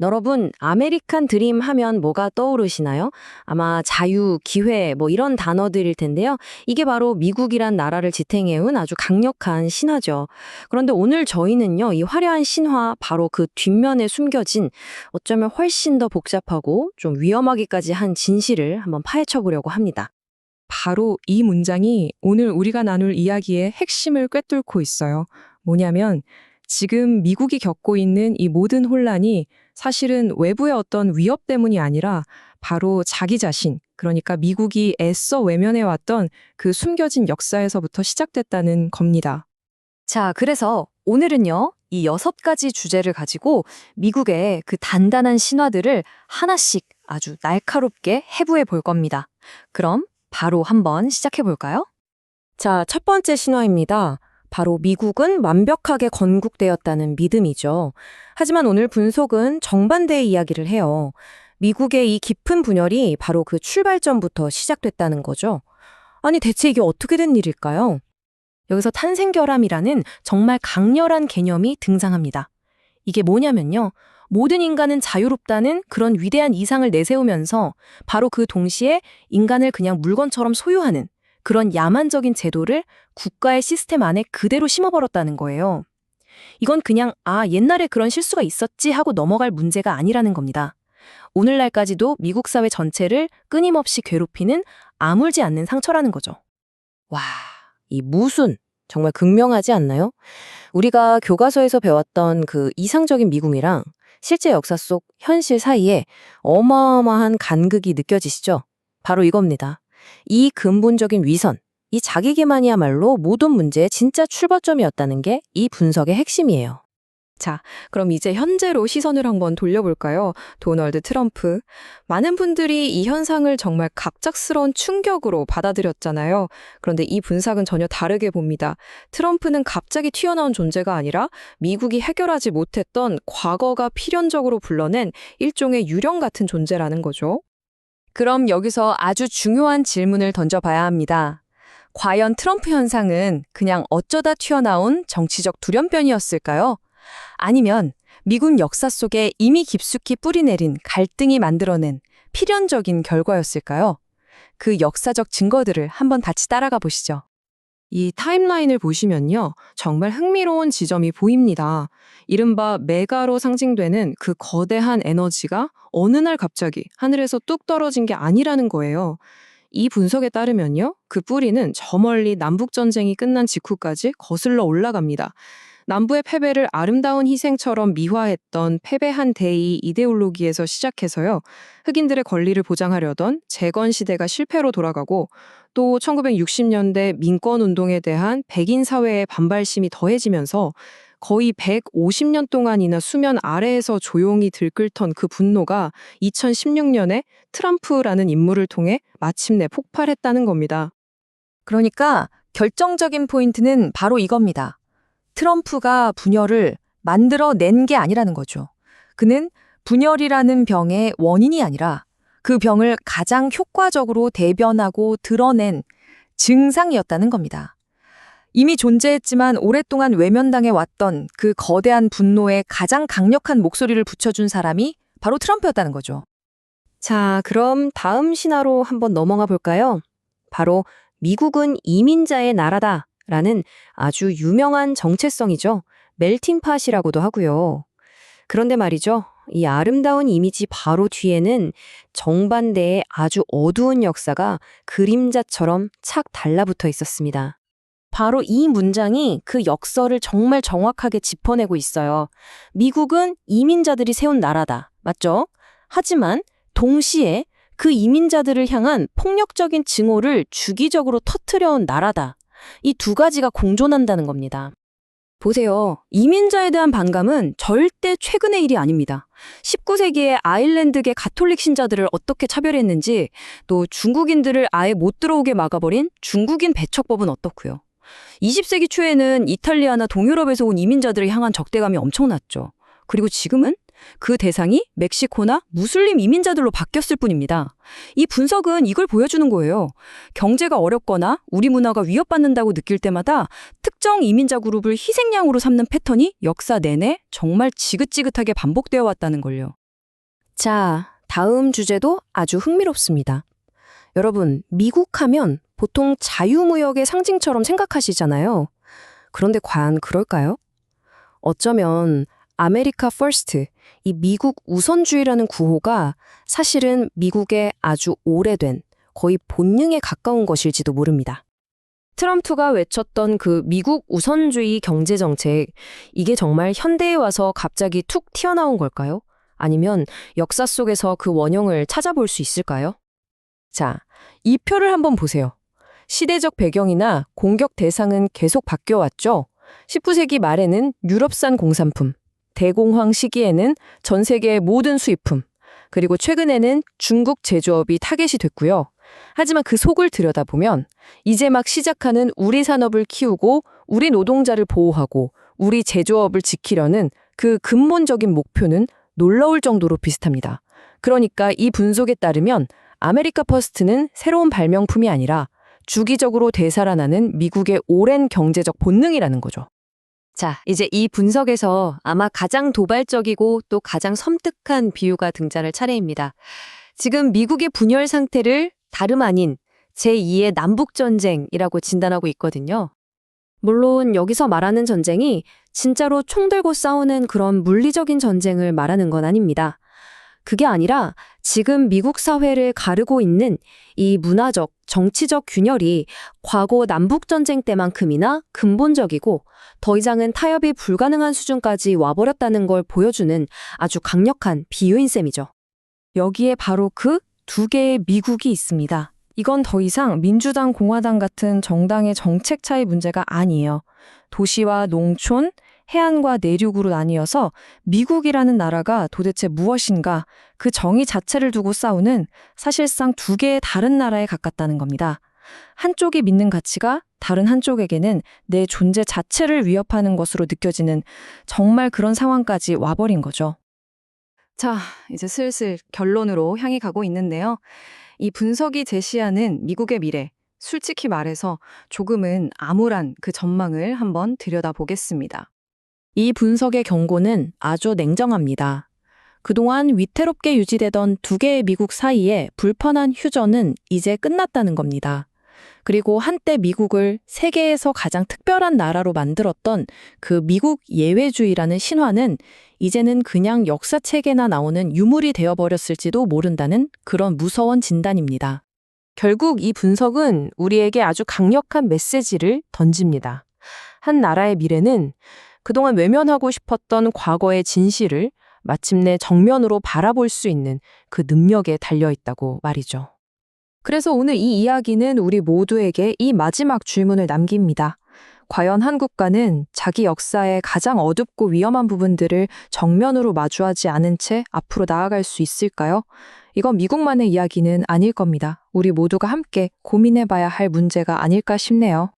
여러분, 아메리칸 드림 하면 뭐가 떠오르시나요? 아마 자유, 기회, 뭐 이런 단어들일 텐데요. 이게 바로 미국이란 나라를 지탱해온 아주 강력한 신화죠. 그런데 오늘 저희는요, 이 화려한 신화, 바로 그 뒷면에 숨겨진 어쩌면 훨씬 더 복잡하고 좀 위험하기까지 한 진실을 한번 파헤쳐 보려고 합니다. 바로 이 문장이 오늘 우리가 나눌 이야기의 핵심을 꿰뚫고 있어요. 뭐냐면 지금 미국이 겪고 있는 이 모든 혼란이 사실은 외부의 어떤 위협 때문이 아니라 바로 자기 자신, 그러니까 미국이 애써 외면해왔던 그 숨겨진 역사에서부터 시작됐다는 겁니다. 자, 그래서 오늘은요, 이 6가지 주제를 가지고 미국의 그 단단한 신화들을 하나씩 아주 날카롭게 해부해 볼 겁니다. 그럼 바로 한번 시작해 볼까요? 자, 첫 번째 신화입니다. 바로 미국은 완벽하게 건국되었다는 믿음이죠. 하지만 오늘 분석은 정반대의 이야기를 해요. 미국의 이 깊은 분열이 바로 그 출발점부터 시작됐다는 거죠. 아니, 대체 이게 어떻게 된 일일까요? 여기서 탄생결함이라는 정말 강렬한 개념이 등장합니다. 이게 뭐냐면요. 모든 인간은 자유롭다는 그런 위대한 이상을 내세우면서 바로 그 동시에 인간을 그냥 물건처럼 소유하는 그런 야만적인 제도를 국가의 시스템 안에 그대로 심어버렸다는 거예요. 이건 그냥 옛날에 그런 실수가 있었지 하고 넘어갈 문제가 아니라는 겁니다. 오늘날까지도 미국 사회 전체를 끊임없이 괴롭히는 아물지 않는 상처라는 거죠. 와, 이 무슨 정말 극명하지 않나요? 우리가 교과서에서 배웠던 그 이상적인 미국이랑 실제 역사 속 현실 사이에 어마어마한 간극이 느껴지시죠? 바로 이겁니다. 이 근본적인 위선, 이 자기계만이야말로 모든 문제의 진짜 출발점이었다는 게 이 분석의 핵심이에요. 자, 그럼 이제 현재로 시선을 한번 돌려볼까요? 도널드 트럼프. 많은 분들이 이 현상을 정말 갑작스러운 충격으로 받아들였잖아요. 그런데 이 분석은 전혀 다르게 봅니다. 트럼프는 갑자기 튀어나온 존재가 아니라 미국이 해결하지 못했던 과거가 필연적으로 불러낸 일종의 유령 같은 존재라는 거죠. 그럼 여기서 아주 중요한 질문을 던져봐야 합니다. 과연 트럼프 현상은 그냥 어쩌다 튀어나온 정치적 돌연변이었을까요? 아니면 미국 역사 속에 이미 깊숙이 뿌리내린 갈등이 만들어낸 필연적인 결과였을까요? 그 역사적 증거들을 한번 같이 따라가 보시죠. 이 타임라인을 보시면요. 정말 흥미로운 지점이 보입니다. 이른바 메가로 상징되는 그 거대한 에너지가 어느 날 갑자기 하늘에서 뚝 떨어진 게 아니라는 거예요. 이 분석에 따르면요. 그 뿌리는 저 멀리 남북전쟁이 끝난 직후까지 거슬러 올라갑니다. 남부의 패배를 아름다운 희생처럼 미화했던 패배한 대의 이데올로기에서 시작해서요. 흑인들의 권리를 보장하려던 재건 시대가 실패로 돌아가고 또 1960년대 민권운동에 대한 백인 사회의 반발심이 더해지면서 거의 150년 동안이나 수면 아래에서 조용히 들끓던 그 분노가 2016년에 트럼프라는 인물을 통해 마침내 폭발했다는 겁니다. 그러니까 결정적인 포인트는 바로 이겁니다. 트럼프가 분열을 만들어낸 게 아니라는 거죠. 그는 분열이라는 병의 원인이 아니라 그 병을 가장 효과적으로 대변하고 드러낸 증상이었다는 겁니다. 이미 존재했지만 오랫동안 외면당해 왔던 그 거대한 분노에 가장 강력한 목소리를 붙여준 사람이 바로 트럼프였다는 거죠. 자, 그럼 다음 신화로 한번 넘어가 볼까요? 바로 미국은 이민자의 나라다 라는 아주 유명한 정체성이죠. 멜팅팟이라고도 하고요. 그런데 말이죠. 이 아름다운 이미지 바로 뒤에는 정반대의 아주 어두운 역사가 그림자처럼 착 달라붙어 있었습니다. 바로 이 문장이 그 역설을 정말 정확하게 짚어내고 있어요. 미국은 이민자들이 세운 나라다. 맞죠? 하지만 동시에 그 이민자들을 향한 폭력적인 증오를 주기적으로 터뜨려온 나라다. 이 두 가지가 공존한다는 겁니다. 보세요. 이민자에 대한 반감은 절대 최근의 일이 아닙니다. 19세기에 아일랜드계 가톨릭 신자들을 어떻게 차별했는지, 또 중국인들을 아예 못 들어오게 막아버린 중국인 배척법은 어떻고요. 20세기 초에는 이탈리아나 동유럽에서 온 이민자들을 향한 적대감이 엄청났죠. 그리고 지금은 그 대상이 멕시코나 무슬림 이민자들로 바뀌었을 뿐입니다. 이 분석은 이걸 보여주는 거예요. 경제가 어렵거나 우리 문화가 위협받는다고 느낄 때마다 특정 이민자 그룹을 희생양으로 삼는 패턴이 역사 내내 정말 지긋지긋하게 반복되어 왔다는 걸요. 자, 다음 주제도 아주 흥미롭습니다. 여러분, 미국 하면 보통 자유무역의 상징처럼 생각하시잖아요. 그런데 과연 그럴까요? 어쩌면 아메리카 퍼스트, 이 미국 우선주의라는 구호가 사실은 미국의 아주 오래된, 거의 본능에 가까운 것일지도 모릅니다. 트럼프가 외쳤던 그 미국 우선주의 경제정책, 이게 정말 현대에 와서 갑자기 툭 튀어나온 걸까요? 아니면 역사 속에서 그 원형을 찾아볼 수 있을까요? 자, 이 표를 한번 보세요. 시대적 배경이나 공격 대상은 계속 바뀌어왔죠. 19세기 말에는 유럽산 공산품, 대공황 시기에는 전 세계의 모든 수입품, 그리고 최근에는 중국 제조업이 타겟이 됐고요. 하지만 그 속을 들여다보면 이제 막 시작하는 우리 산업을 키우고 우리 노동자를 보호하고 우리 제조업을 지키려는 그 근본적인 목표는 놀라울 정도로 비슷합니다. 그러니까 이 분석에 따르면 아메리카 퍼스트는 새로운 발명품이 아니라 주기적으로 되살아나는 미국의 오랜 경제적 본능이라는 거죠. 자, 이제 이 분석에서 아마 가장 도발적이고 또 가장 섬뜩한 비유가 등장할 차례입니다. 지금 미국의 분열 상태를 다름 아닌 제2의 남북전쟁이라고 진단하고 있거든요. 물론 여기서 말하는 전쟁이 진짜로 총 들고 싸우는 그런 물리적인 전쟁을 말하는 건 아닙니다. 그게 아니라 지금 미국 사회를 가르고 있는 이 문화적, 정치적 균열이 과거 남북전쟁 때만큼이나 근본적이고 더 이상은 타협이 불가능한 수준까지 와버렸다는 걸 보여주는 아주 강력한 비유인 셈이죠. 여기에 바로 그 두 개의 미국이 있습니다. 이건 더 이상 민주당, 공화당 같은 정당의 정책 차이 문제가 아니에요. 도시와 농촌, 해안과 내륙으로 나뉘어서 미국이라는 나라가 도대체 무엇인가 그 정의 자체를 두고 싸우는 사실상 두 개의 다른 나라에 가깝다는 겁니다. 한쪽이 믿는 가치가 다른 한쪽에게는 내 존재 자체를 위협하는 것으로 느껴지는 정말 그런 상황까지 와버린 거죠. 자, 이제 슬슬 결론으로 향해 가고 있는데요. 이 분석이 제시하는 미국의 미래, 솔직히 말해서 조금은 암울한 그 전망을 한번 들여다보겠습니다. 이 분석의 경고는 아주 냉정합니다. 그동안 위태롭게 유지되던 두 개의 미국 사이의 불편한 휴전은 이제 끝났다는 겁니다. 그리고 한때 미국을 세계에서 가장 특별한 나라로 만들었던 그 미국 예외주의라는 신화는 이제는 그냥 역사책에나 나오는 유물이 되어버렸을지도 모른다는 그런 무서운 진단입니다. 결국 이 분석은 우리에게 아주 강력한 메시지를 던집니다. 한 나라의 미래는 그동안 외면하고 싶었던 과거의 진실을 마침내 정면으로 바라볼 수 있는 그 능력에 달려있다고 말이죠. 그래서 오늘 이 이야기는 우리 모두에게 이 마지막 질문을 남깁니다. 과연 한국과는 자기 역사의 가장 어둡고 위험한 부분들을 정면으로 마주하지 않은 채 앞으로 나아갈 수 있을까요? 이건 미국만의 이야기는 아닐 겁니다. 우리 모두가 함께 고민해봐야 할 문제가 아닐까 싶네요.